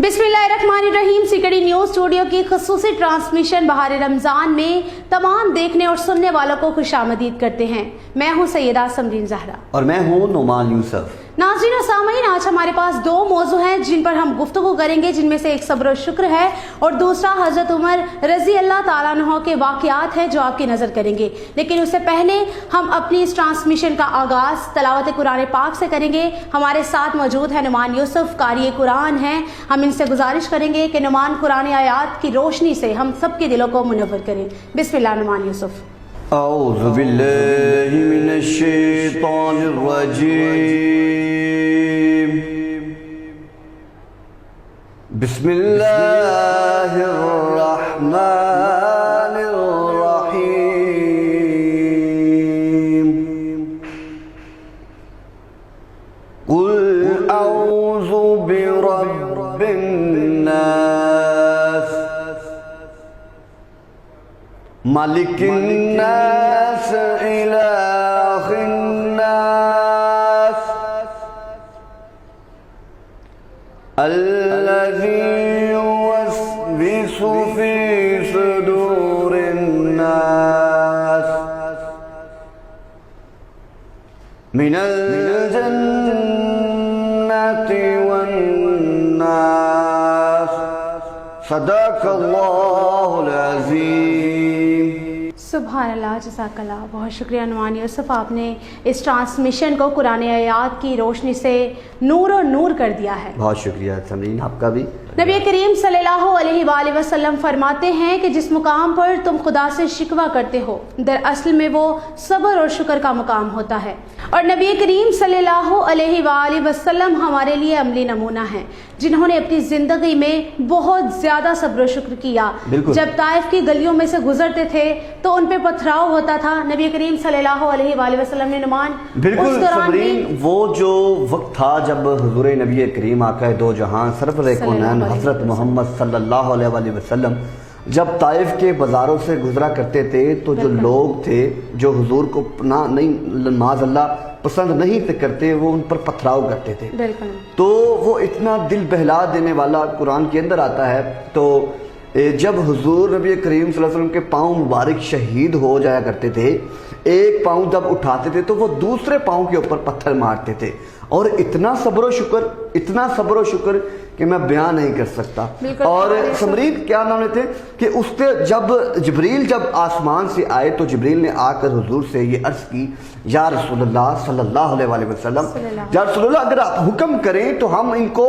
बिस्मिल्लाहिर्रहमानिर्रहीम। सिकड़ी news studio की खसूसी ट्रांसमिशन बहार रमज़ान में तमाम देखने और सुनने वालों को खुशामदीद करते हैं। मैं हूँ सैयदा समरीन ज़हरा और मैं हूँ नुमान यूसुफ। नाज़रीन और सामीन, आज हमारे पास दो मौजू हैं जिन पर हम गुफ्तगू करेंगे, जिनमें से एक सब्र और शुक्र है और दूसरा हज़रत उमर रज़ी अल्लाह ताला अन्हु के वाक़यात हैं जो आपकी नज़र करेंगे। लेकिन उससे पहले हम अपनी इस ट्रांसमिशन का आगाज़ तलावत कुरान पाक से करेंगे। हमारे साथ मौजूद है नुमान यूसुफ, कारी कुरान हैं। हम इनसे गुजारिश करेंगे कि नुमान कुरान आयात की रोशनी से हम सबके दिलों को मुनव्वर करें। बिस्मिल्लाह नुमान यूसुफ। औज़ु बिल्लाहि मिनश शैतानिर रजीम। बिस्मिल्लाहिर रहमानिर रहीम। कुल औज़ु बिरब्बिन नास मालिकिन नास इलाहिन नास अल्लज़ी युवस्विसु फी सुदूरिन नास मिनल जन्नति वन नास। सदक़ल्लाहुल अज़ीम। सुभान अल्लाह, जज़ाकल्लाह। बहुत शुक्रिया नुमान यूसुफ, आपने इस ट्रांसमिशन को कुरान आयात की रोशनी से नूर और नूर कर दिया है। बहुत शुक्रिया समरीन, आपका भी। नबी करीम सल्लल्लाहु अलैहि वसल्लम फरमाते हैं कि जिस मुकाम पर तुम खुदा से शिकवा करते हो, दरअसल में वो सब्र और शुक्र का मुकाम होता है। और नबी करीम सल्लल्लाहु अलैहि वसल्लम हमारे लिए अमली नमूना है, जिन्होंने अपनी ज़िंदगी में बहुत ज़्यादा सब्र और शुक्र किया। जब ताइफ की गलियों में से गुजरते थे तो उन पे पथराव होता था। नबी करीम सल्लल्लाहु अलैहि वसल्लम ने नुमान बिल्कुल समरीन, वो जो वक्त था जब हुजूर नबी करीम आका दो जहां सरफरे कौनैन हज़रत मोहम्मद सल्लल्लाहु अलैहि वसल्लम जब ताइफ के बाज़ारों से गुजरा करते थे तो जो लोग थे जो हुजूर को माज़अल्लाह पसंद नहीं थे करते, वो उन पर पथराव करते थे। तो वो इतना दिल बहला देने वाला कुरान के अंदर आता है। तो जब हुजूर नबी करीम सल्लल्लाहु अलैहि वसल्लम के पाँव मुबारक शहीद हो जाया करते थे, एक पाँव जब उठाते थे तो वो दूसरे पाँव के ऊपर पत्थर मारते थे। और इतना सब्र और शुक्र कि मैं बयान नहीं कर सकता। और समरीन क्या नाम लेते कि उससे जब जिब्रील जब आसमान से आए तो जिब्रील ने आकर हुजूर से ये अर्ज की, या रसूलुल्लाह सल्लल्लाहु अलैहि वसल्लम, या रसूलुल्लाह अगर आप हुक्म करें तो हम इनको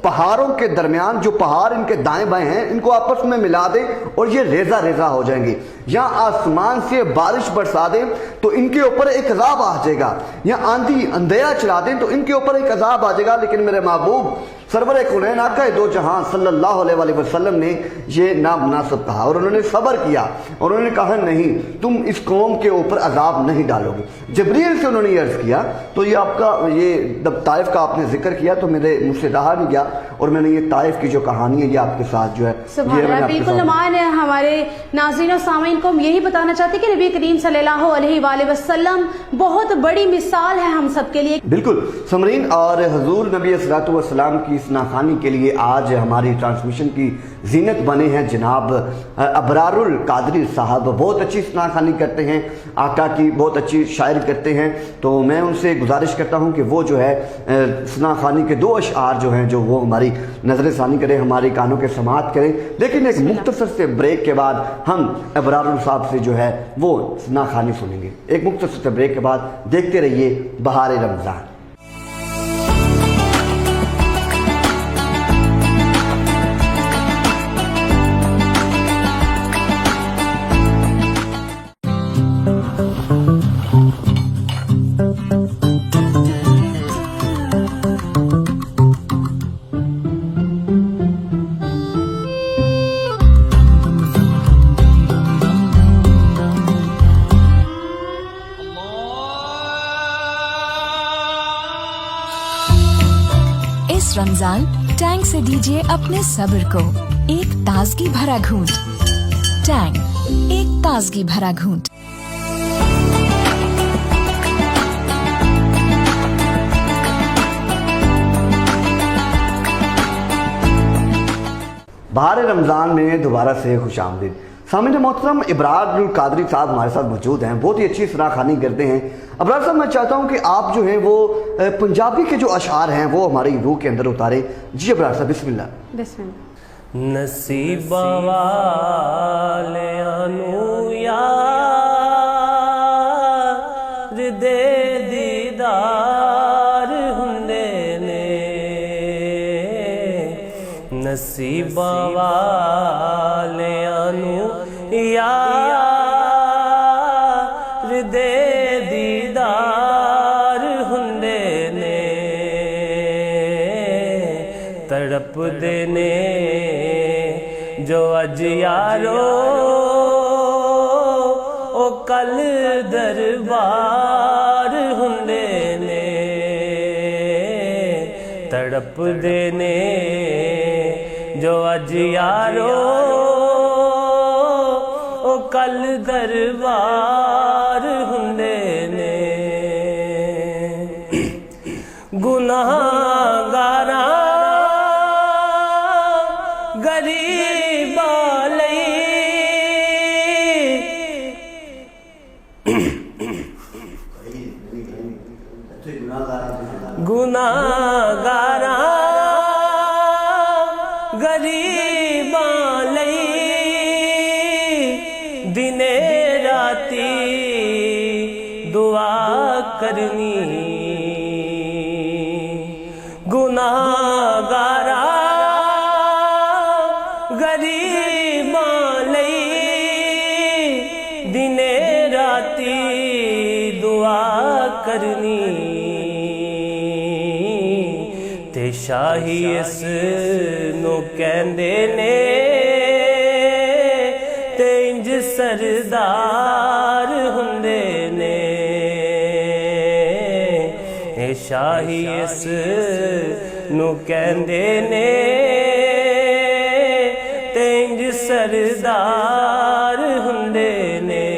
पहाड़ों के दरमियान, जो पहाड़ इनके दाएं बाएं हैं, इनको आपस में मिला दें और ये रेजा रेजा हो जाएंगे। या आसमान से बारिश बरसा दें तो इनके ऊपर एक अजाब आ जाएगा, या आंधी अंधेरा चला दें तो इनके ऊपर एक अजाब आ जाएगा। लेकिन मेरे महबूब सरवर कुनैन आका दो जहां सल्लल्लाहु अलैहि वसल्लम ने ये नामुनासिब कहा और उन्होंने सब्र किया और उन्होंने कहा नहीं, तुम इस कौम के ऊपर अजाब नहीं डालोगे। जिब्रील से उन्होंने ये अर्ज किया। तो ये आपका ये जब ताइफ का आपने जिक्र किया तो मेरे मुझसे रहा नहीं गया और मैंने ये ताइफ की जो कहानी है ये आपके साथ जो है बिल्कुल नुमान है। हमारे नाज़रीन और सामीन को हम यही बताना चाहते कि नबी करीम सल्लल्लाहु अलैहि वसल्लम बहुत बड़ी मिसाल है हम सब के लिए। बिल्कुल समरीन, और हुजूर नबी अस्सलातु वस्सलाम की इस नाखानी के लिए आज हमारी ट्रांसमिशन की जीनत बने हैं जनाब अबरारुल कादरी साहब। बहुत अच्छी नाखानी करते हैं, आका की बहुत अच्छी शायरी करते हैं। तो मैं उनसे गुजारिश करता हूं कि वो जो है नाखानी के दो अशआर जो हैं जो वो हमारी नजर सानी करें, हमारे कानों के समात करें। लेकिन एक मुख्तसर से ब्रेक के बाद हम अबरारुल साहब से जो है वो नाखानी सुनेंगे। एक मुख्तसर से ब्रेक के बाद देखते रहिए बहार रमज़ान। रमजान टैंग से दीजिए अपने सब्र को एक ताजगी भरा घूंट। टैंग, एक ताजगी भरा घूंट। رمضان میں دوبارہ سے خوش آمدید. سامعین محترم، ابرار القادری صاحب ہمارے ساتھ موجود ہیں، بہت ہی اچھی سراخ خوانی کرتے ہیں. ابرار صاحب، میں چاہتا ہوں کہ آپ جو ہیں وہ پنجابی کے جو اشعار ہیں وہ ہماری روح کے اندر اتاریں. جی ابرار صاحب، بسم اللہ. بسم اللہ. نصیباں والیاں نوں یار دے دیدار ہوندے نے، نصیباں والیاں نوں یار دے دیدار ہوندے نے، تڑپ دے نے جو اج یارو او کل دربار ہوندے نے، تڑپ دے نے جو اج یارو او کل دربار ہوندے نے. گناہگاراں غریباں لئی گناہگاراں غریباں لئی دنے راتی دعا کرنی، گناہگاراں غریباں لئی دنے راتی دعا کرنی، تے شاہی اس نو کہندے نے تے انج سردار ہوندے نے، اے شاہی اس نو کہندے نے تے انج سردار ہوندے نے.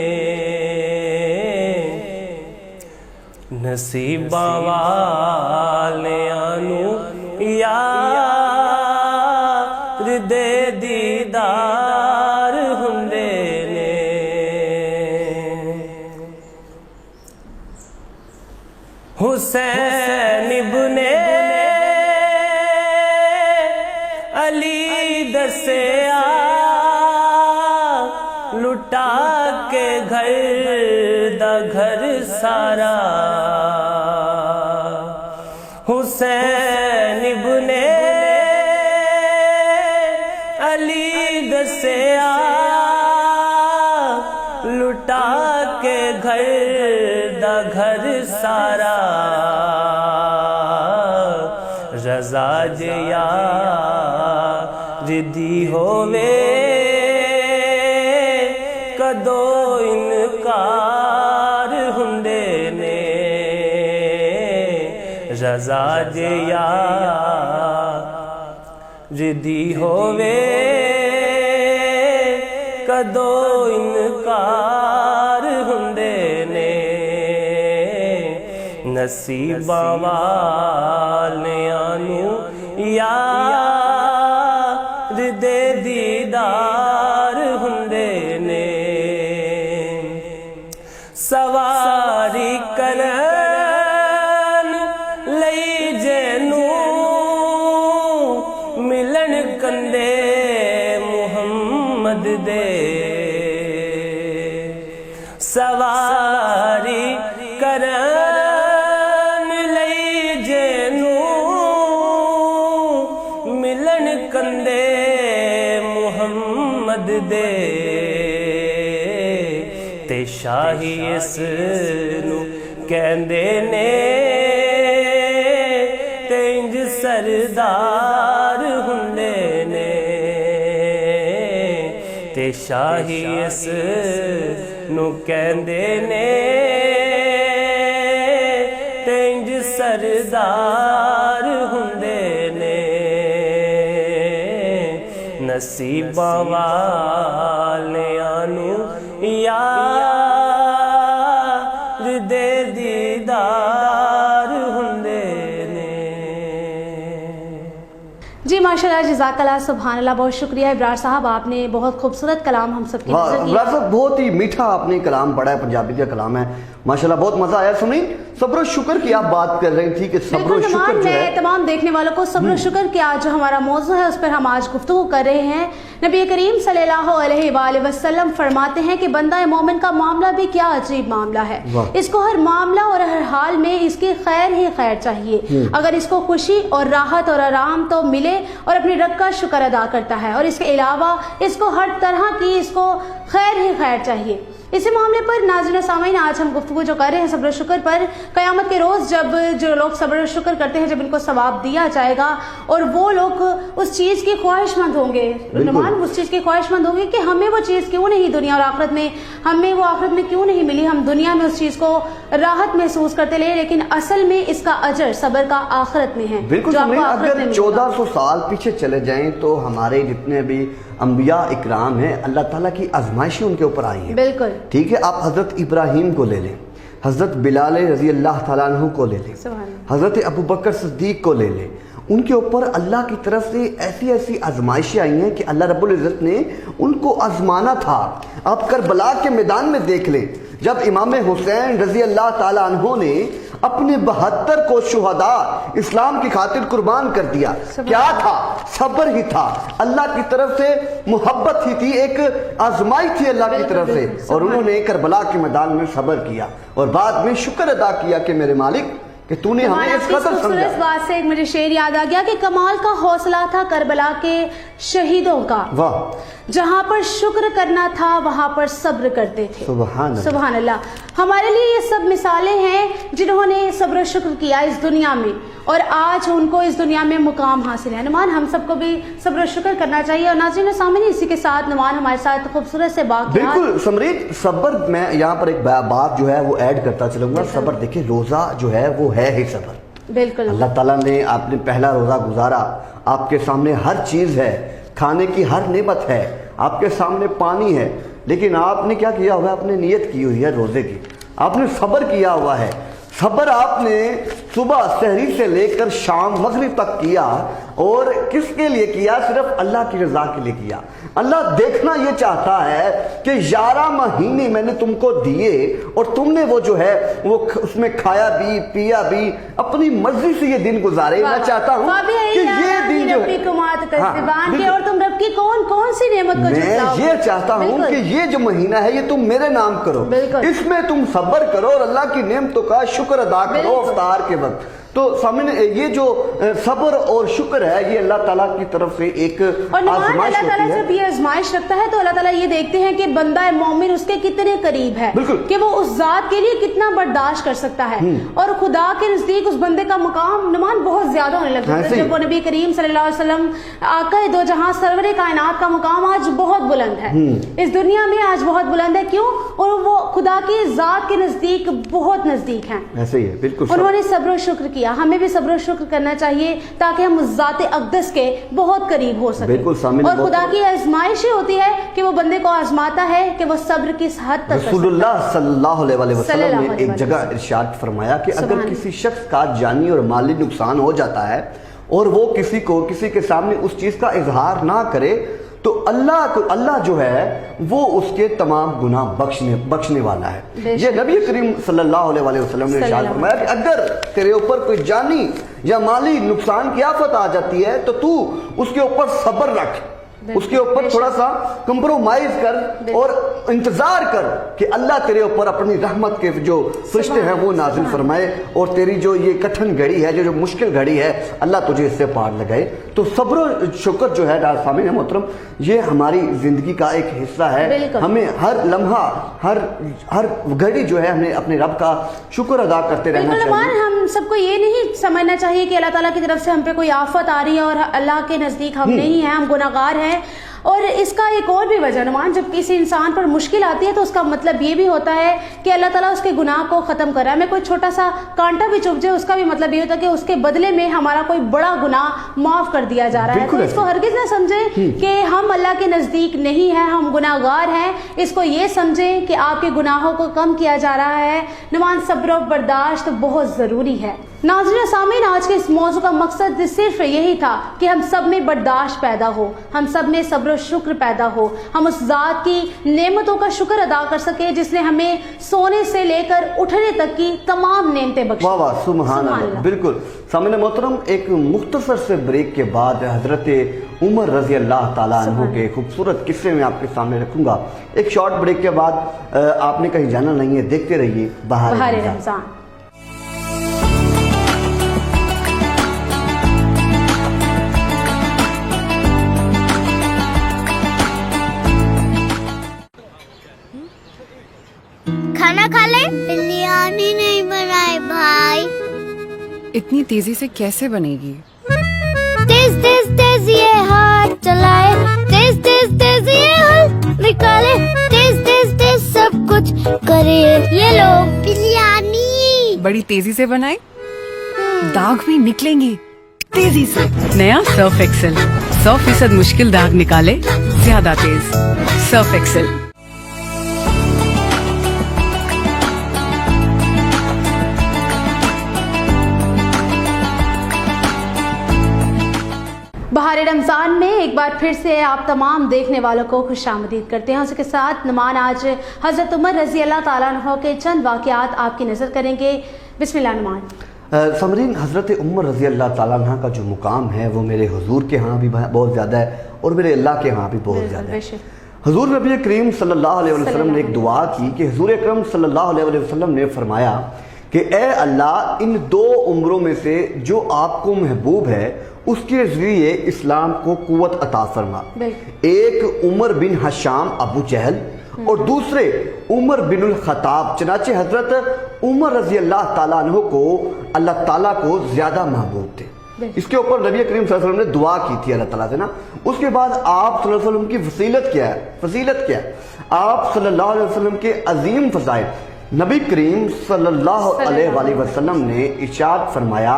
نصیباں والیاں نوں یار دے دیدار ہوندے نے. حسین ابن علی دسیا لٹا کے گھر دا گھر سارا، حسین ابن علی دسیا لٹا کے گھر دا گھر سارا، رضا جے یار دی ہووے کدو انکار ہوندے نے، رضا جے یار دی ہووے کدو انکار ہوندے نے. نصیباں والیاں نوں یار دے دیدار ہوندے نے، سواری کرن لئی جینوں ملن کندے محمد دے، سواری کرن لئی جینوں ملن کندے محمد دے، تے شاہی اس نو کہندے نے تے انج سردار ہوندے نے، تے شاہی اس نو کہندے نے تے انج سردار ہوندے نے. نصیباں والیاں نوں یار دے دیدار ہوندے نے. جی ماشاء माशाल्लाह, जज़ाकल्लाह, सुभानअल्लाह। बहुत शुक्रिया इब्रार साहब, आपने बहुत खूबसूरत कलाम हम सबकी नज़र किया। इब्रार साहब बहुत ही मीठा आपने कलाम पढ़ा है, पंजाबी का कलाम है माशाल्लाह, बहुत मजा आया। सुनी सब्र और शुक्र की आप बात कर रही थी कि सब्र और शुक्र जो है, मैं तमाम देखने वालों को सब्र और शुक्र के आज जो हमारा मौजू है उस पर हम आज गुफ्तगू कर रहे हैं। नबी करीम सल्लल्लाहु अलैहि वसल्लम फरमाते हैं कि बंदा मोमिन का मामला भी क्या अजीब मामला है। इसको हर मामला और हर हाल में इसकी खैर ही खैर चाहिए। अगर इसको खुशी और राहत और आराम तो मिले और अपने रब का शुक्र अदा करता है, और इसके अलावा इसको हर तरह की इसको खैर ही खैर चाहिए। इसी मामले पर नाज़रीन सामीन आज हम गुफ्तगू जो कर रहे हैं सब्र और शुक्र पर, क़यामत के रोज़ जब जो लोग सब्र और शुक्र करते हैं, जब इनको सवाब दिया जाएगा और वो लोग उस चीज़ की ख्वाहिशमंद होंगे, नुमान उस चीज़ की ख्वाहिशमंद होंगे कि हमें वो चीज़ क्यों नहीं दुनिया और आखिरत में, हमें वो आखिरत में क्यों नहीं मिली, हम दुनिया में उस चीज़ को राहत महसूस करते रहे, लेकिन असल में इसका अजर सब्र का आखिरत में है। बिल्कुल। अगर 1400 साल पीछे चले जाएं तो हमारे जितने भी अंबिया इकराम हैं, अल्लाह ताला की आजमाइशें उनके ऊपर आई हैं। बिल्कुल ठीक है। आप हजरत इब्राहीम को ले लें, हजरत बिलाल रजी अल्लाह ताला अन्हु को ले लें, हजरत अबू बकर सिद्दीक को ले लें, उनके ऊपर अल्लाह की तरफ से ऐसी ऐसी आजमाइशें आई हैं कि अल्लाह रब्बुल इज़्ज़त ने उनको आजमाना था। आप करबला के मैदान में देख लें, जब इमाम हुसैन रजी अल्लाह ताला अन्हु ने अपने 72 को शुहदा इस्लाम की खातिर कुर्बान कर दिया, क्या था? सब्र ही था, अल्लाह की तरफ से मोहब्बत ही थी, एक आजमाई थी अल्लाह की तरफ से, और उन्होंने करबला के मैदान में सब्र किया और बाद में शुक्र अदा किया कि मेरे मालिक कि तूने हमें इस कदर समझा। इस बात से एक मुझे शेर याद आ गया कि कमाल का हौसला था करबला के शहीदों का, वाह, जहाँ पर शुक्र करना था वहाँ पर सब्र करते थे। सुभान अल्लाह। हमारे लिए ये सब मिसालें हैं जिन्होंने सब्र और शुक्र किया इस दुनिया में, और आज उनको इस दुनिया में मुकाम हासिल है। नुमान हम सबको भी सब्र और शुक्र करना चाहिए। और नाज़रीन सामने इसी के साथ नुमान हमारे साथ खूबसूरत से बात। बिल्कुल समरीत, सब्र, मैं यहाँ पर एक बात जो है वो ऐड करता चलूंगा। सब्र देखिए, रोजा जो है वो है ही सब्र। बिल्कुल। अल्लाह ताला ने, आपने पहला रोजा गुजारा, आपके सामने हर चीज है, खाने की हर नेमत है, आपके सामने पानी है, लेकिन आपने क्या किया हुआ है? आपने नियत की हुई है रोजे की, आपने सब्र किया हुआ है। सब्र आपने सुबह सहरी से लेकर शाम मगरिब तक किया, और किसके लिए किया? सिर्फ अल्लाह की रजा के लिए किया। अल्लाह देखना ये चाहता है कि 11 महीने मैंने तुमको दिए और तुमने वो जो है वो उसमें खाया भी पिया भी, अपनी मर्जी से ये दिन गुजारे। मैं चाहता हूँ कि ये दिन जो है, और तुम रब की कौन कौन सी नेमत को मैं ये चाहता हूँ कि ये जो महीना है ये तुम मेरे नाम करो, इसमें तुम सब्र करो और अल्लाह की नेमतों का शुक्र अदा करो अफ्तार के वक्त। तो सामने ये जो सब्र और शुक्र है, ये अल्लाह ताला की तरफ से एक आजमाइश होती है। जब ये आजमाइश रखता है तो अल्लाह ताला ये देखते हैं कि बंदा मोमिन उसके कितने करीब है, कि वो उस जात के लिए कितना बर्दाश्त कर सकता है, और खुदा के नजदीक उस बंदे का मुकाम नुमान बहुत ज्यादा होने लगता है। जब वो नबी करीम सल्लल्लाहु अलैहि वसल्लम आका दो जहां सरवरे कायनात का मुकाम आज बहुत बुलंद है, इस दुनिया में आज बहुत बुलंद है। क्यों? और वो खुदा की जात के नजदीक बहुत नजदीक है। ऐसे ही है, बिल्कुल। उन्होंने सब्र और शुक्र किया, हमें भी सब्र और शुक्र करना चाहिए ताकि हम उस जाते अक़दस के बहुत करीब हो सके। और खुदा की आजमाइश होती है कि वो बंदे को आजमाता है कि वो सब्र किस हद तक। रसूलुल्लाह सल्लल्लाहु अलैहि वसल्लम ने एक जगह इरशाद फरमाया कि अगर किसी शख्स का जानी और माली नुकसान हो जाता है और वो किसी के सामने उस चीज का इजहार ना करे, तो अल्लाह जो है वो उसके तमाम गुनाह बख्शने वाला है। ये नबी करीम सल्लल्लाहु अलैहि वसल्लम ने इरशाद फरमाया कि अगर तेरे ऊपर कोई जानी या माली नुकसान की आफत आ जाती है तो तू उसके ऊपर सब्र रख, उसके ऊपर थोड़ा सा कंप्रोमाइज कर और इंतजार कर कि अल्लाह तेरे ऊपर अपनी रहमत के जो फरिश्ते हैं वो नाजिल फरमाए, और तेरी जो ये कठिन घड़ी है, जो मुश्किल घड़ी है, अल्लाह तुझे इससे पार लगाए। तो सब्र और शुक्र जो है सामने है मोहतरम, ये हमारी जिंदगी का एक हिस्सा है। हमें हर लम्हा हर घड़ी जो है हमें अपने रब का शुक्र अदा करते रहना चाहिए। हम सबको ये नहीं समझना चाहिए कि अल्लाह ताला की तरफ से हम पे कोई आफत आ रही है और अल्लाह के नजदीक हम नहीं है, हम गुनाहगार हैं। और इसका एक और भी वजह नुमान, जब किसी इंसान पर मुश्किल आती है तो उसका मतलब ये भी होता है कि अल्लाह ताला उसके गुनाह को ख़त्म कर रहा है। हमें कोई छोटा सा कांटा भी चुभ जाए उसका भी मतलब ये होता है कि उसके बदले में हमारा कोई बड़ा गुनाह माफ़ कर दिया जा रहा है। तो इसको हरगिज़ ना समझें कि हम अल्लाह के नज़दीक नहीं हैं, हम गुनाहगार हैं। इसको ये समझें कि आपके गुनाहों को कम किया जा रहा है। नुमान, सब्र और बर्दाश्त बहुत ज़रूरी है। नाज़रीन सामीन, आज के इस मौजू का मकसद सिर्फ यही था कि हम सब में बर्दाश्त पैदा हो, हम सब में सब्र और शुक्र पैदा हो, हम उस ज़ात की नेमतों का शुक्र अदा कर सके जिसने हमें सोने से लेकर उठने तक की तमाम नेमतें बख्शी। वाह वाह, सुभान अल्लाह। बिल्कुल सामीन मोहतरम, एक मुख्तसर से ब्रेक के बाद हजरत उमर रजी अल्लाह ताला अन्हु के खूबसूरत किस्से में आपके सामने रखूंगा। एक शॉर्ट ब्रेक के बाद आपने कहीं जाना नहीं है, देखते रहिए बहार रमजान। खाना खा ले। बिरयानी नहीं बनाए भाई। इतनी तेजी से कैसे बनेगी? तेज तेज तेज ये हाथ चलाए, तेज तेज तेज ये हाथ निकाले, तेज तेज तेज सब कुछ करे। ये लो बिरयानी। बड़ी तेजी से बनाए, दाग भी निकलेंगे तेजी से। नया सर्फ एक्सेल, 100% मुश्किल दाग निकाले ज्यादा तेज। Surf Excel. बहार रमज़ान में एक बार फिर से आप तमाम देखने वालों को खुशामदीद करते हैं। उसके साथ नुमान, आज हज़रत उमर रज़ी अल्लाह ताला अन्हु के चंद वाक़यात आपकी नज़र करेंगे। बिस्मिल्लाह नुमान। समरीन, हज़रत उमर रज़ी अल्लाह ताला अन्हा का जो मुकाम है वो मेरे हुजूर के यहाँ भी बहुत ज़्यादा है और मेरे अल्लाह के यहाँ भी बहुत ज़्यादा है। हुजूर नबी करीम सल्लल्लाहु अलैहि वसल्लम ने एक दुआ की कि हुजूर अकरम सल्लल्लाहु अलैहि वसल्लम ने फरमाया कि ए अल्लाह, इन दो उम्रों में से जो आपको महबूब है उसके जरिए इस्लाम को कुव्वत अता फरमा। एक उमर बिन हशाम अबू जहल और दूसरे उमर बिन खताब। चनाचे हजरत उमर रजी अल्लाह ताला अन्हु को अल्लाह ताला को ज्यादा महबूब थे। इसके ऊपर नबी करीम सल्लल्लाहु अलैहि वसल्लम ने दुआ की थी अल्लाह ताला से ना। उसके बाद आप सल्लल्लाहु अलैहि वसल्लम की फजीलत क्या है? फजीलत क्या है? आप सल्लल्लाहु अलैहि वसल्लम के अजीम फजाइल नबी करीम सल्लल्लाहु अलैहि वसल्लम ने इरशाद फरमाया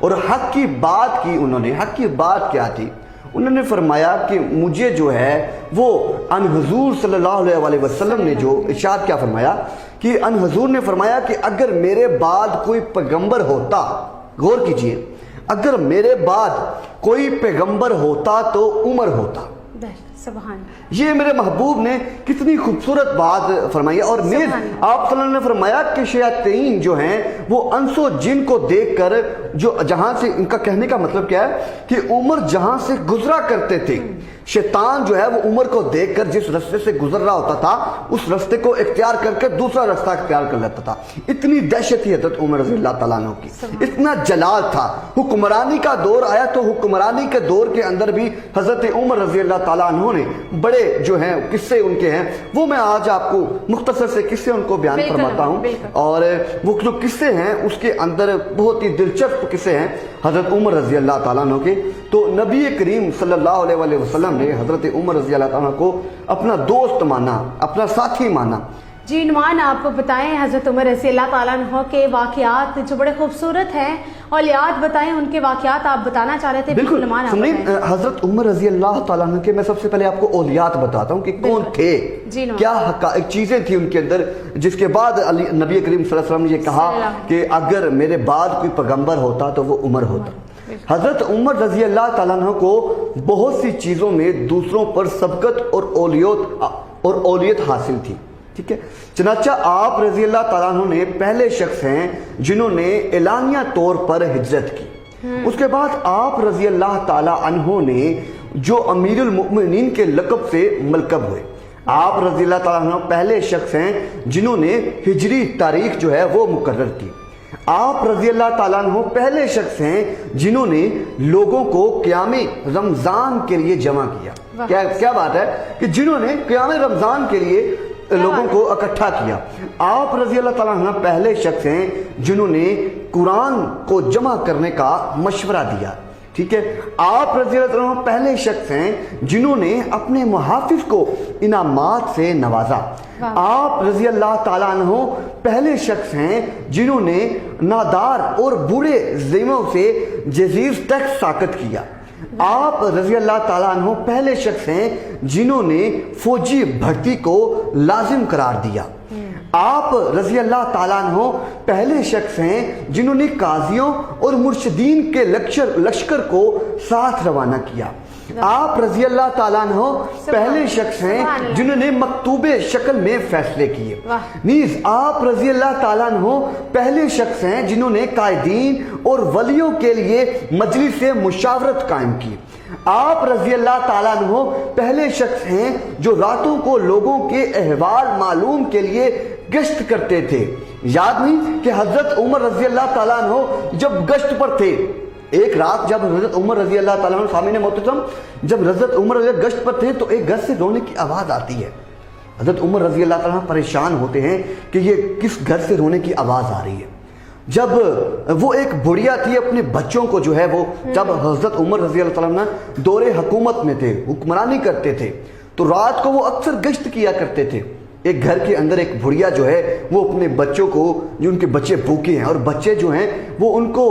और हक की बात की उन्होंने। हक की बात क्या थी? उन्होंने फरमाया कि मुझे जो है वो अन हुजूर सल्लल्लाहु अलैहि वसल्लम ने जो इरशाद क्या फरमाया कि अन हुजूर ने फरमाया कि अगर मेरे बाद कोई पैगंबर होता, गौर कीजिए, अगर मेरे बाद कोई पैगंबर होता तो उमर होता। ये मेरे महबूब ने कितनी खूबसूरत बात फरमाई। और नीज आप सल्लल्लाहु अलैहि वसल्लम ने फरमाया कि शयातीन जो हैं वो अंसो जिन को देखकर, जो जहां से, इनका कहने का मतलब क्या है कि उमर जहां से गुजरा करते थे, शैतान जो है वो उमर को देखकर जिस रास्ते से गुजर रहा होता था उस रास्ते को इख्तियार करके दूसरा रास्ता इख्तियार कर लेता था। इतनी दहशत थी हज़रत उमर रज़ी अल्लाह ताला अन्हु की, इतना जलाल था। हुक्मरानी का दौर आया तो हुक्मरानी के दौर के अंदर भी हज़रत उमर रज़ी अल्लाह ताला अन्हु ने बड़े जो हैं किस्से उनके हैं, वो मैं आज आपको मुख्तसर से किस्से उनको बयान फरमाता हूँ। और वो जो किस्से हैं उसके अंदर बहुत ही दिलचस्प किस्से हैं हज़रत उमर रज़ी अल्लाह ताला अन्हु के। तो नबी करीम सल्लल्लाहु अलैहि वसल्लम ने हज़रत उमर रज़ी अल्लाह ताला को अपना दोस्त माना, अपना साथी माना। जी नुमान, आप बताएं हज़रत उमर रज़ी अल्लाह ताला अन्हु के वाक़यात जो बड़े खूबसूरत हैं, और याद बताएं उनके वाक़यात आप बताना चाह रहे थे। बिल्कुल हज़रत उमर रज़ी अल्लाह ताला अन्हु के मैं सबसे पहले आपको औलियात बताता हूँ कि कौन थे, क्या हक़ाइक़ चीज़ें थी उनके अंदर, जिसके बाद नबी करीम सल्लल्लाहु अलैहि वसल्लम ने ये कहा कि अगर मेरे बाद कोई पैगंबर होता तो वो उमर होता। हज़रत उमर रज़ी अल्लाह ताला अन्हु को बहुत सी चीज़ों में दूसरों पर सबकत और औलियत हासिल थी, ठीक है। चनाचा आप रज़ी अल्लाह ताला अन्हु ने पहले शख्स हैं जिन्होंने एलानिया तौर पर हिजरत की। उसके बाद आप रज़ी अल्लाह ताला अन्हु ने जो अमीरुल मुमिनीन के लक़ब से मलकब हुए। आप रज़ी अल्लाह ताला अन्हु पहले शख्स हैं जिन्होंने हिजरी तारीख जो है वो मुकर्रर की। आप रज़ी अल्लाह ताला अन्हु पहले शख्स हैं जिन्होंने लोगों को क़याम रमज़ान के लिए जमा किया। क्या बात है कि जिन्होंने क़याम रमज़ान के लिए लोगों को इकट्ठा किया। आप रज़ी अल्लाह ताला अन्हु पहले शख्स हैं जिन्होंने कुरान को जमा करने का मशवरा दिया। ٹھیک ہے، آپ رضی اللہ عنہ پہلے شخص ہیں جنہوں نے اپنے محافظ کو انعامات سے نوازا۔ آپ رضی اللہ تعالیٰ عنہ پہلے شخص ہیں جنہوں نے نادار اور برے ذموں سے جزیز ٹیکس ساقط کیا۔ آپ رضی اللہ تعالیٰ عنہ پہلے شخص ہیں جنہوں نے فوجی بھرتی کو لازم قرار دیا۔ آپ رضی اللہ تعالیٰ عنہ پہلے شخص ہیں جنہوں نے قاضیوں اور مرشدین کے لشکر کو ساتھ روانہ کیا۔ آپ رضی اللہ تعالیٰ عنہ پہلے شخص ہیں جنہوں نے مکتوب شکل میں فیصلے کیے۔ نیز آپ رضی اللہ تعالیٰ عنہ پہلے شخص ہیں جنہوں نے قائدین اور ولیوں کے لیے مجلس مشاورت قائم کی۔ آپ رضی اللہ تعالیٰ عنہ پہلے شخص ہیں جو راتوں کو لوگوں کے احوال معلوم کے لیے گشت کرتے تھے۔ یاد نہیں کہ حضرت عمر رضی اللہ تعالیٰ عنہ جب گشت پر تھے، ایک رات جب حضرت عمر رضی اللہ تعالیٰ عنہ سامنے محترم جب حضرت عمر رضی اللہ گشت پر تھے تو ایک گھر سے رونے کی آواز آتی ہے۔ حضرت عمر رضی اللہ تعالیٰ عنہ پریشان ہوتے ہیں کہ یہ کس گھر سے رونے کی آواز آ رہی ہے۔ جب وہ ایک بڑھیا تھی اپنے بچوں کو جو ہے وہ جب حضرت عمر رضی اللہ تعالیٰ عنہ دور حکومت میں تھے، حکمرانی کرتے تھے، تو رات کو وہ اکثر گشت کیا کرتے تھے۔ ایک گھر کے اندر ایک بڑھیا جو ہے وہ اپنے بچوں کو، جو ان کے بچے بھوکے ہیں اور بچے جو ہیں وہ ان کو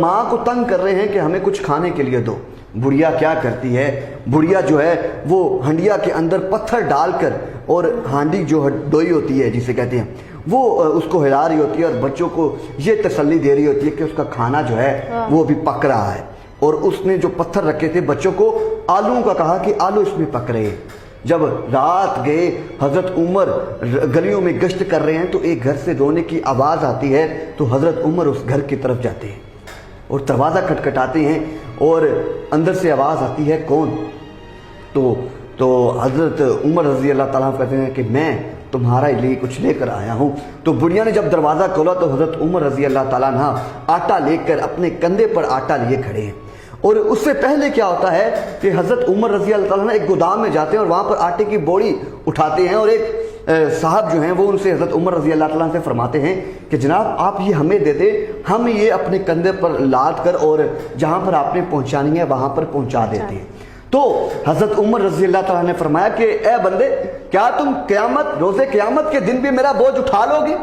ماں کو تنگ کر رہے ہیں کہ ہمیں کچھ کھانے کے لیے دو، بڑھیا کیا کرتی ہے، بڑھیا جو ہے وہ ہنڈیا کے اندر پتھر ڈال کر، اور ہانڈی جو ڈوئی ہوتی ہے جسے کہتے ہیں، وہ اس کو ہلا رہی ہوتی ہے اور بچوں کو یہ تسلی دے رہی ہوتی ہے کہ اس کا کھانا جو ہے وہ ابھی پک رہا ہے۔ اور اس نے جو پتھر رکھے تھے بچوں کو آلووں کا کہا کہ آلو اس میں پک رہے ہیں۔ جب رات گئے حضرت عمر گلیوں میں گشت کر رہے ہیں تو ایک گھر سے رونے کی آواز آتی ہے، تو حضرت عمر اس گھر کی طرف جاتے ہیں اور دروازہ کھٹکھٹاتے ہیں اور اندر سے آواز آتی ہے کون؟ تو حضرت عمر رضی اللہ تعالیٰ کہتے ہیں کہ میں تمہارے لیے کچھ لے کر آیا ہوں۔ تو بڑھیا نے جب دروازہ کھولا تو حضرت عمر رضی اللہ تعالیٰ عنہ آٹا لے کر اپنے کندھے پر آٹا لیے کھڑے ہیں۔ اور اس سے پہلے کیا ہوتا ہے کہ حضرت عمر رضی اللہ تعالیٰ عنہ ایک گودام میں جاتے ہیں اور وہاں پر آٹے کی بوری اٹھاتے ہیں، اور ایک صاحب جو ہیں وہ ان سے حضرت عمر رضی اللہ تعالیٰ عنہ سے فرماتے ہیں کہ جناب آپ یہ ہمیں دے دیں، ہم یہ اپنے کندھے پر لاد کر اور جہاں پر آپ نے پہنچانی ہے وہاں پر پہنچا دیتے ہیں۔ تو حضرت عمر رضی اللہ تعالیٰ نے فرمایا کہ اے بندے، کیا تم روز قیامت کے دن بھی میرا بوجھ اٹھا لو گے؟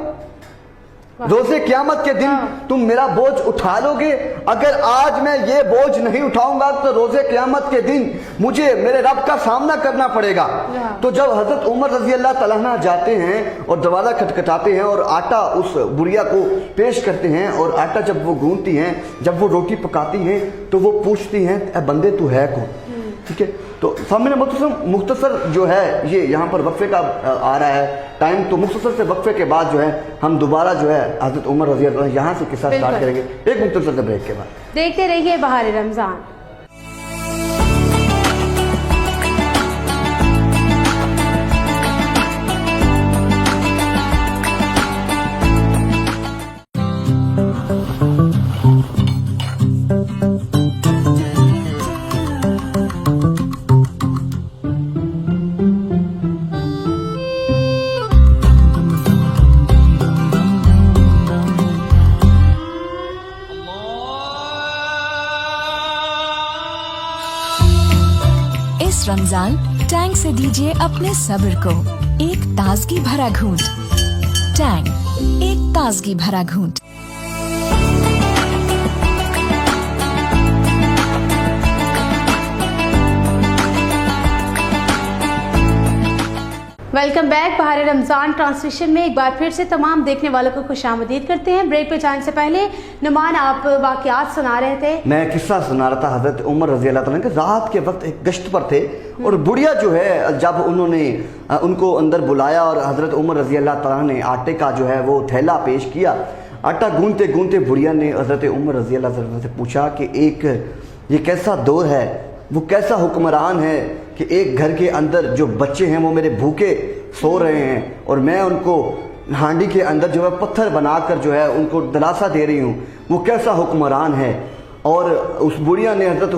روز قیامت کے دن تم میرا بوجھ اٹھا لو گے؟ اگر آج میں یہ بوجھ نہیں اٹھاؤں گا تو روز قیامت کے دن مجھے میرے رب کا سامنا کرنا پڑے گا۔ تو جب حضرت عمر رضی اللہ تعالیٰ عنہ جاتے ہیں اور دروازہ کھٹکھٹاتے ہیں اور آٹا اس بڑھیا کو پیش کرتے ہیں، اور آٹا جب وہ گوندتی ہیں، جب وہ روٹی پکاتی ہیں تو وہ پوچھتی ہیں اے بندے تو ہے کون؟ ٹھیک ہے، تو سامنے مختصر جو ہے یہ یہاں پر وقفے کا آ رہا ہے ٹائم، تو مختصر سے وقفے کے بعد جو ہے ہم دوبارہ جو ہے حضرت عمر رضی اللہ عنہ یہاں سے قصہ سٹارٹ کریں گے ایک مختصر سے بریک کے بعد۔ دیکھتے رہیے بہار رمضان۔ रमजान टैंग से दीजिए अपने सब्र को एक ताजगी भरा घूंट। टैंग, एक ताजगी भरा घूंट। वेलकम बैक बहार रमज़ान ट्रांसलेशन में एक बार फिर से तमाम देखने वालों को खुशामदीद करते हैं। ब्रेक पे जाने से पहले नुमान आप वाक़यात सुना रहे थे। मैं किस्सा सुना रहा था हज़रत उमर रज़ी अल्लाह ताला के रात के वक्त एक गश्त पर थे और बुढ़िया जो है जब उन्होंने उनको अंदर बुलाया और हज़रत उमर रज़ी अल्लाह ताला ने आटे का जो है वो थैला पेश किया। आटा गूंथते गूंथते बुढ़िया ने हज़रत उमर रज़ी अल्लाह ताला से पूछा कि एक ये कैसा दौर है, वो कैसा हुक्मरान है कि एक घर के अंदर जो बच्चे हैं वो मेरे भूखे सो रहे हैं और मैं उनको हांडी के अंदर जो है पत्थर बनाकर जो है उनको दिलासा दे रही हूँ, वो कैसा हुक्मरान है। और उस बुढ़िया ने हज़रत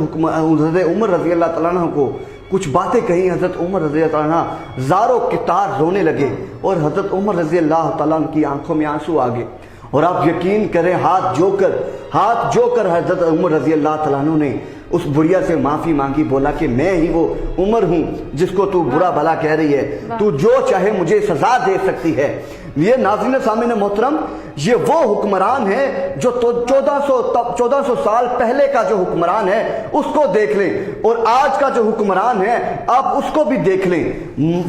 उमर रज़ी अल्लाह ताला अन्हु को कुछ बातें कही। हज़रत उमर रज़ी अल्लाह ताला अन्हु ज़ारो कितार रोने लगे और हज़रत उमर रज़ी अल्लाह ताला अन्हु की आंखों में आंसू आ गए اور آپ یقین کریں ہاتھ جو کر حضرت عمر رضی اللہ تعالیٰ عنہ نے اس بڑھیا سے معافی مانگی، بولا کہ میں ہی وہ عمر ہوں جس کو تو برا بھلا کہہ رہی ہے، تو جو چاہے مجھے سزا دے سکتی ہے۔ یہ ناظرین سامعین محترم، یہ وہ حکمران ہے جو 1400 سال پہلے کا جو حکمران ہے اس کو دیکھ لیں، اور آج کا جو حکمران ہے آپ اس کو بھی دیکھ لیں۔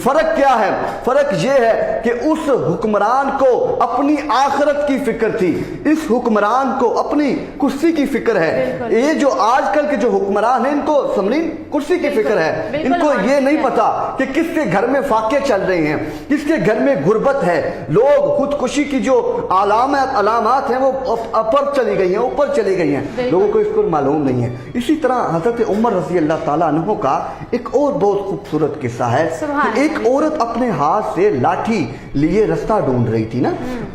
فرق کیا ہے؟ فرق یہ ہے کہ اس حکمران کو اپنی آخرت کی فکر تھی، اس حکمران کو اپنی کرسی کی فکر ہے۔ یہ جو آج کل کے جو حکمران ہیں ان کو سمرین کرسی کی فکر ہے، ان کو یہ نہیں پتا کہ کس کے گھر میں فاقے چل رہے ہیں، کس کے گھر میں غربت ہے۔ لوگ خودکشی کی جو علامات ہیں وہ اوپر چلی گئی ہیں، لوگوں کو اس کو معلوم نہیں ہے۔ اسی طرح حضرت عمر رضی اللہ تعالیٰ عنہ کا ایک اور بہت خوبصورت قصہ ہے کہ ایک عورت اپنے ہاتھ سے لاٹھی لیے رستہ ڈھونڈ رہی تھی نا،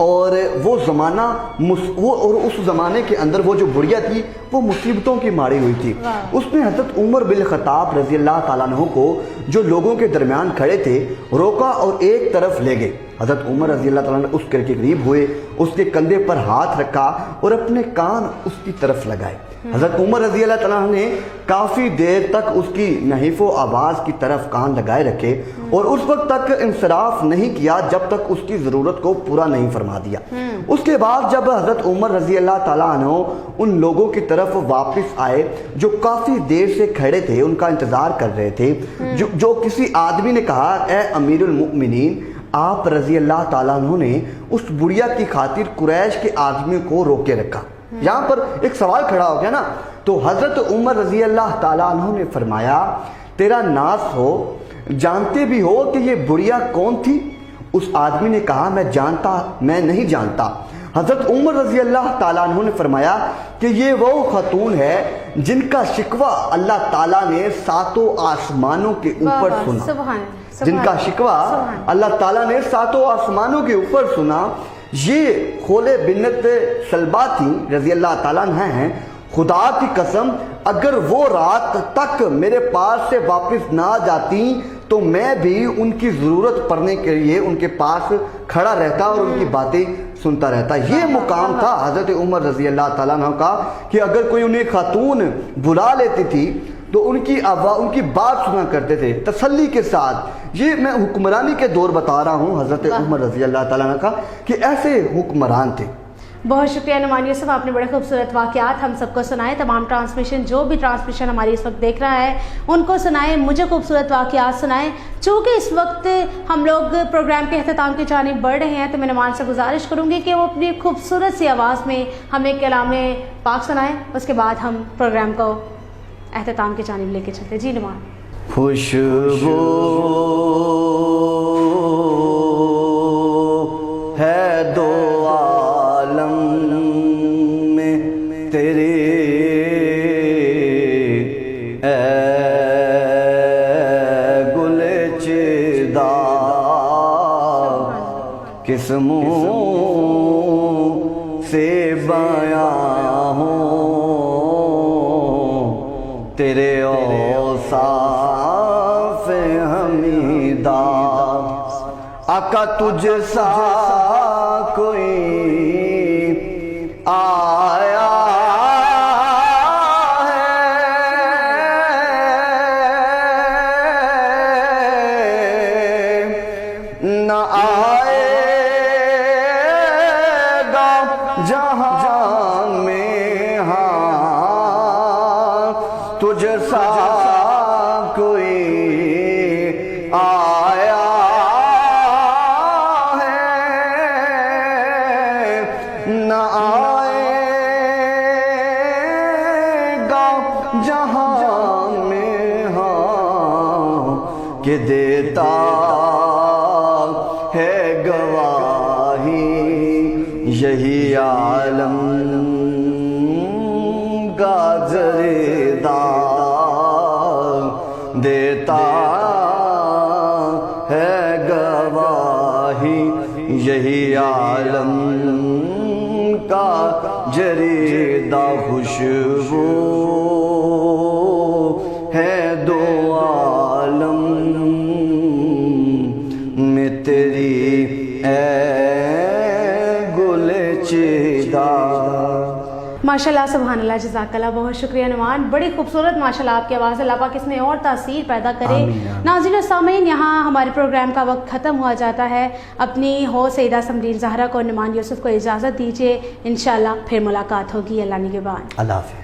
اور وہ زمانہ اور اس زمانے کے اندر وہ جو بڑھیا تھی وہ مصیبتوں کی ماری ہوئی تھی۔ اس نے حضرت عمر بن الخطاب رضی اللہ تعالیٰ عنہ کو جو لوگوں کے درمیان کھڑے تھے روکا اور ایک طرف لے گئے۔ حضرت عمر رضی اللہ تعالیٰ نے اس کے قریب ہوئے، اس کے کندھے پر ہاتھ رکھا اور اپنے کان اس کی طرف لگائے۔ حضرت عمر رضی اللہ تعالیٰ نے کافی دیر تک اس کی نحیف و آواز کی طرف کان لگائے رکھے اور اس وقت تک انصراف نہیں کیا جب تک اس کی ضرورت کو پورا نہیں فرما دیا۔ اس کے بعد جب حضرت عمر رضی اللہ تعالیٰ عنہ ان لوگوں کی طرف واپس آئے جو کافی دیر سے کھڑے تھے، ان کا انتظار کر رہے تھے، جو کسی آدمی نے کہا اے امیر المؤمنین، آپ رضی اللہ تعالیٰ عنہ نے اس بڑھیا کی خاطر قریش کے آدمی کو روکے رکھا۔ یہاں پر ایک سوال کھڑا ہو گیا نا، تو حضرت عمر رضی اللہ تعالیٰ عنہ نے فرمایا تیرا ناس ہو، جانتے بھی ہو کہ یہ بڑھیا کون تھی؟ اس آدمی نے کہا میں نہیں جانتا۔ حضرت عمر رضی اللہ تعالیٰ عنہ نے فرمایا کہ یہ وہ خاتون ہے جن کا شکوہ اللہ تعالیٰ نے ساتوں آسمانوں کے اوپر سنا، جن کا شکوہ اللہ تعالیٰ نے ساتوں آسمانوں کے اوپر سنا۔ یہ خولے بنت سلبہ تھی رضی اللہ تعالیٰ عنہ ہیں، خدا کی قسم اگر وہ رات تک میرے پاس سے واپس نہ جاتی تو میں بھی ان کی ضرورت پڑنے کے لیے ان کے پاس کھڑا رہتا اور ان کی باتیں سنتا رہتا۔ یہ مقام تھا حضرت عمر رضی اللہ تعالیٰ عنہ کا کہ اگر کوئی انہیں خاتون بلا لیتی تھی تو ان کی بات سنا کرتے تھے تسلی کے ساتھ۔ یہ میں حکمرانی کے دور بتا رہا ہوں حضرت عمر رضی اللہ تعالیٰ عنہ کا کہ ایسے حکمران تھے۔ بہت شکریہ نعمان یوسف، آپ نے بڑے خوبصورت واقعات ہم سب کو سنائے۔ تمام جو بھی ٹرانسمیشن ہماری اس وقت دیکھ رہا ہے ان کو سنائیں، مجھے خوبصورت واقعات سنائیں۔ چونکہ اس وقت ہم لوگ پروگرام کے اختتام کی جانب بڑھ رہے ہیں تو میں نعمان سے گزارش کروں گی کہ وہ اپنی خوبصورت سی آواز میں ہمیں کلام پاک سنائیں، اس کے بعد ہم پروگرام کو اختتام کی جانب لے کے چلتے۔ جی نعمان۔ خوشبو ہے دو عالم میں تیری، اے گل چیدہ کس منہ سے بیاں ہوں تیرے اوصاف حمیدہ، آقا تجھ سا کوئی آیا ہے نہ آئے گا جہاں میں، ہاں تجھ سا کوئی آیا نہ آئے گا جہاں میں، ہاں کہ دیتا ہے گواہی یہی عالم کا زردہ، دیتا ہے گواہی یہی عالم کا جریدہ، خوشبو ہے دو عالم میں تیری، اے گل چیدہ۔ دیدہ. माशाल्लाह सुभान अल्लाह जज़ाकल्लाह, बहुत शुक्रिया नुमान, बड़ी खूबसूरत माशाल्लाह आपकी आवाज़. अल्लाह पाक इसमें और तासीर पैदा करे. नाज़रीन और सामीन, यहाँ हमारे प्रोग्राम का वक्त ख़त्म हुआ जाता है. अपनी हो सईदा समरीन ज़हरा को, नुमान यूसुफ को इजाज़त दीजिए. इंशाअल्लाह फिर मुलाकात होगी. अल्लाह निगहबान. अल्लाह हाफ़िज़.